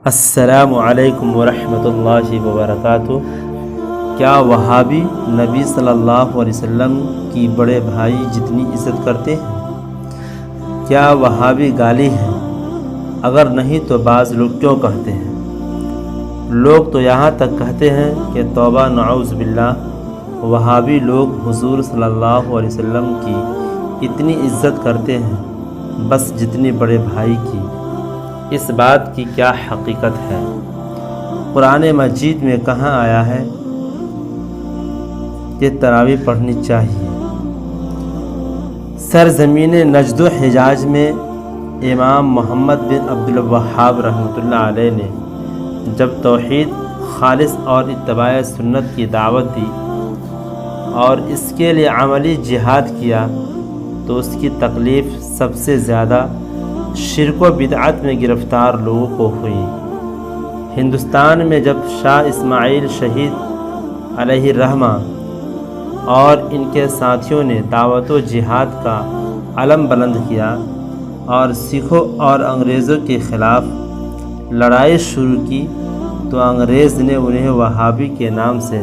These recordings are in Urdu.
السلام علیکم ورحمۃ اللہ وبرکاتہ۔ کیا وہابی نبی صلی اللہ علیہ وسلم کی بڑے بھائی جتنی عزت کرتے ہیں؟ کیا وہابی گالی ہے؟ اگر نہیں تو بعض لوگ کیوں کہتے ہیں؟ لوگ تو یہاں تک کہتے ہیں کہ توبہ نعوذ باللہ، وہابی لوگ حضور صلی اللہ علیہ وسلم کی اتنی عزت کرتے ہیں بس جتنی بڑے بھائی کی۔ اس بات کی کیا حقیقت ہے؟ قرآن مجید میں کہاں آیا ہے کہ تراویح پڑھنی چاہیے؟ سرزمین نجد و حجاز میں امام محمد بن عبد الوہاب رحمۃ اللہ علیہ نے جب توحید خالص اور اتباع سنت کی دعوت دی اور اس کے لیے عملی جہاد کیا تو اس کی تکلیف سب سے زیادہ شرک و بدعت میں گرفتار لوگوں کو ہوئی۔ ہندوستان میں جب شاہ اسماعیل شہید علیہ الرحمہ اور ان کے ساتھیوں نے دعوت و جہاد کا علم بلند کیا اور سکھوں اور انگریزوں کے خلاف لڑائی شروع کی تو انگریز نے انہیں وہابی کے نام سے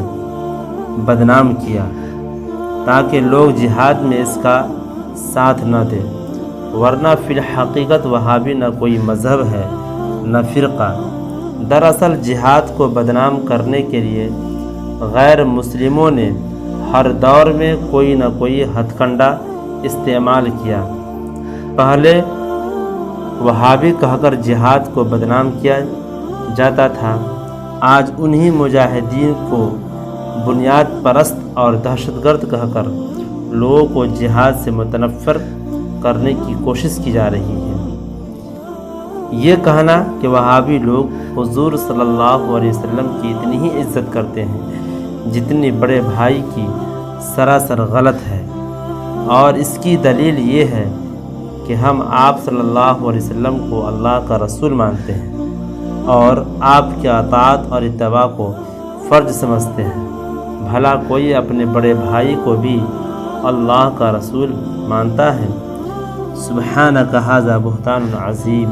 بدنام کیا تاکہ لوگ جہاد میں اس کا ساتھ نہ دیں، ورنہ فی الحقیقت وہابی نہ کوئی مذہب ہے نہ فرقہ۔ دراصل جہاد کو بدنام کرنے کے لیے غیر مسلموں نے ہر دور میں کوئی نہ کوئی ہتھ کنڈا استعمال کیا۔ پہلے وہابی کہہ کر جہاد کو بدنام کیا جاتا تھا، آج انہی مجاہدین کو بنیاد پرست اور دہشت گرد کہہ کر لوگوں کو جہاد سے متنفر کرنے کی کوشش کی جا رہی ہے۔ یہ کہنا کہ وہابی لوگ حضور صلی اللہ علیہ وسلم کی اتنی ہی عزت کرتے ہیں جتنی بڑے بھائی کی، سراسر غلط ہے، اور اس کی دلیل یہ ہے کہ ہم آپ صلی اللہ علیہ وسلم کو اللہ کا رسول مانتے ہیں اور آپ کی اطاعت اور اتباع کو فرض سمجھتے ہیں۔ بھلا کوئی اپنے بڑے بھائی کو بھی اللہ کا رسول مانتا ہے؟ سبحانک ھذا بہتان عظیم۔